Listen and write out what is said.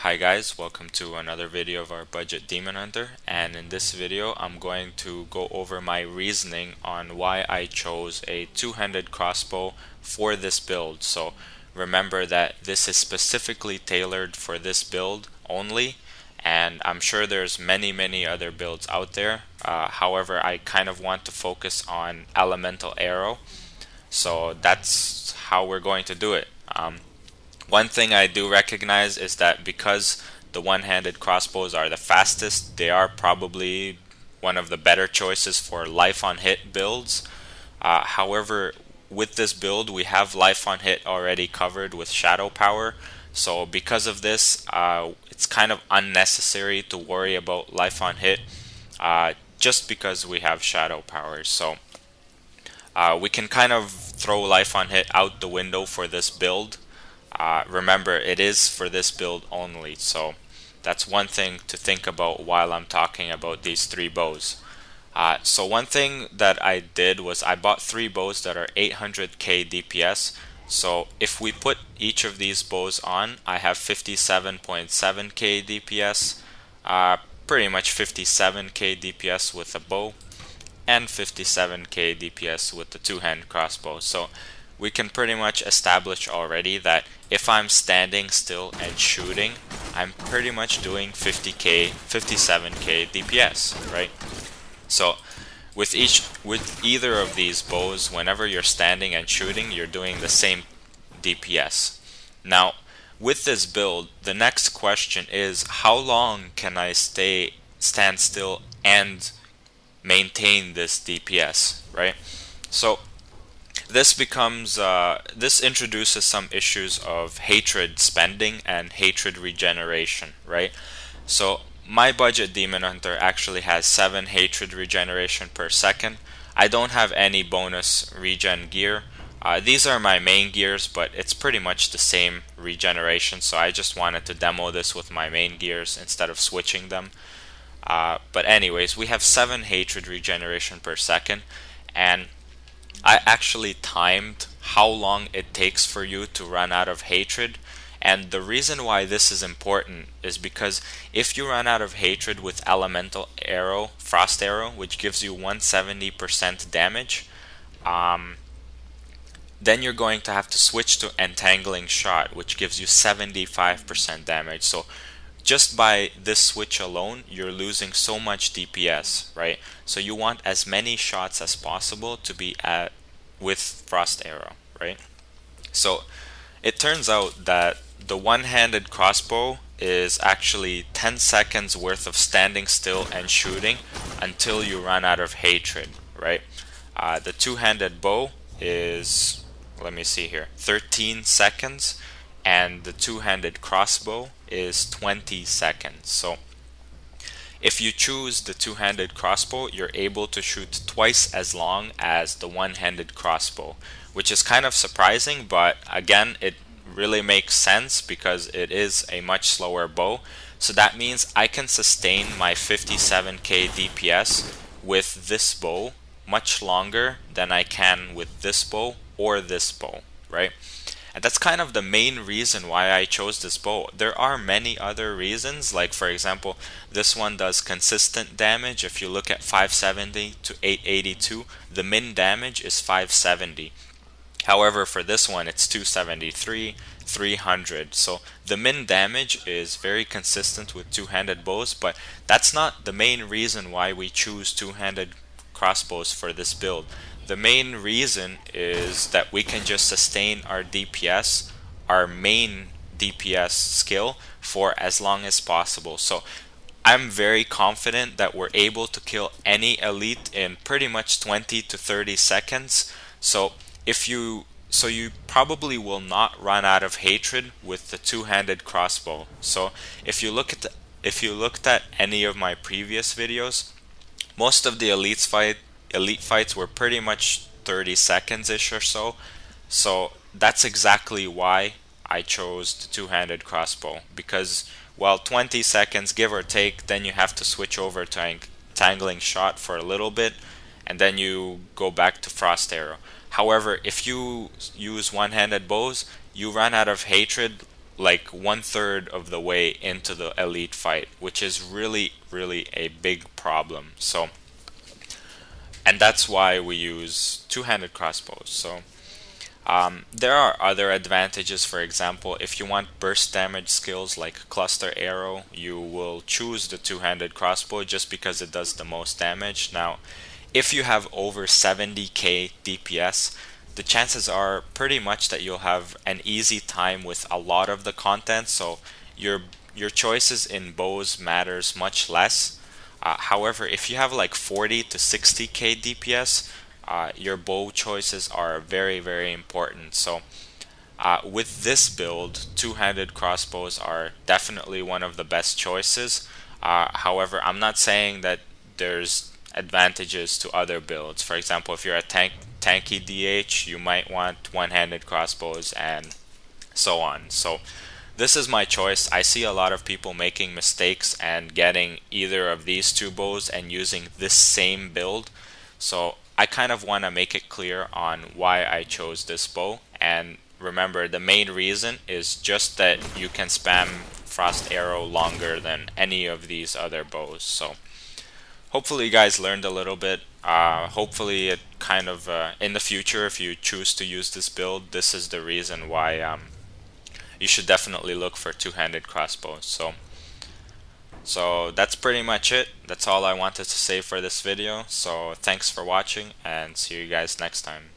Hi guys, welcome to another video of our budget demon hunter, and in this video I'm going to go over my reasoning on why I chose a two-handed crossbow for this build. So remember that this is specifically tailored for this build only, and I'm sure there's many other builds out there. However, I kind of want to focus on elemental arrow, so that's how we're going to do it. One thing I do recognize is that because the one-handed crossbows are the fastest, they are probably one of the better choices for life on hit builds. However, with this build we have life on hit already covered with shadow power, so because of this it's kind of unnecessary to worry about life on hit just because we have shadow power. So we can kind of throw life on hit out the window for this build. Remember, it is for this build only, so that's one thing to think about while I'm talking about these three bows. So one thing that I did was I bought three bows that are 800k DPS. So if we put each of these bows on, I have 57.7k DPS, pretty much 57k DPS with a bow, and 57k DPS with the two-hand crossbow. So we can pretty much establish already that if I'm standing still and shooting, I'm pretty much doing 50k, 57k DPS, right? So with either of these bows, whenever you're standing and shooting, you're doing the same DPS. Now, with this build, the next question is how long can I stand still and maintain this DPS, right? So this introduces some issues of hatred spending and hatred regeneration, right? So my budget demon hunter actually has 7 hatred regeneration per second. I don't have any bonus regen gear. These are my main gears, but it's pretty much the same regeneration, so I just wanted to demo this with my main gears instead of switching them. But anyways, we have 7 hatred regeneration per second, and I actually timed how long it takes for you to run out of hatred, and the reason why this is important is because if you run out of hatred with elemental arrow, frost arrow, which gives you 170% damage, then you're going to have to switch to entangling shot, which gives you 75% damage. So just by this switch alone, you're losing so much DPS, right? So you want as many shots as possible to be at with frost arrow, right? So it turns out that the one-handed crossbow is actually 10 seconds worth of standing still and shooting until you run out of hatred, right? The two-handed bow is, let me see here, 13 seconds, and the two-handed crossbow is 20 seconds. So if you choose the two-handed crossbow, you're able to shoot twice as long as the one-handed crossbow, which is kind of surprising, but again, it really makes sense because it is a much slower bow. So that means I can sustain my 57k DPS with this bow much longer than I can with this bow or this bow, right? And that's kind of the main reason why I chose this bow. There are many other reasons, like for example, this one does consistent damage. If you look at 570 to 882, the min damage is 570. However, for this one, it's 273, 300. So the min damage is very consistent with two-handed bows, but that's not the main reason why we choose two-handed crossbows for this build. The main reason is that we can just sustain our DPS, our main DPS skill, for as long as possible. So I'm very confident that we're able to kill any elite in pretty much 20 to 30 seconds. So you probably will not run out of hatred with the two-handed crossbow. So if you looked at any of my previous videos, most of the elite fights were pretty much 30 seconds-ish or so. So that's exactly why I chose the two-handed crossbow, because, well, 20 seconds give or take, then you have to switch over to entangling shot for a little bit, and then you go back to frost arrow. However, if you use one-handed bows, you run out of hatred like 1/3 of the way into the elite fight, which is really, really a big problem. So, and that's why we use two-handed crossbows. So, there are other advantages. For example, if you want burst damage skills like cluster arrow, you will choose the two-handed crossbow just because it does the most damage. Now, if you have over 70k DPS, the chances are pretty much that you'll have an easy time with a lot of the content, so your choices in bows matters much less. However, if you have like 40 to 60k DPS, your bow choices are very, very important. So with this build, two-handed crossbows are definitely one of the best choices. However, I'm not saying that there's advantages to other builds. For example, if you're a tanky DH, you might want one-handed crossbows and so on. So this is my choice. I see a lot of people making mistakes and getting either of these two bows and using this same build. So I kind of want to make it clear on why I chose this bow. And remember, the main reason is just that you can spam Frost Arrow longer than any of these other bows. So hopefully you guys learned a little bit. Hopefully it kind of, in the future, if you choose to use this build, this is the reason why you should definitely look for two-handed crossbows. So that's pretty much it. That's all I wanted to say for this video. So thanks for watching and see you guys next time.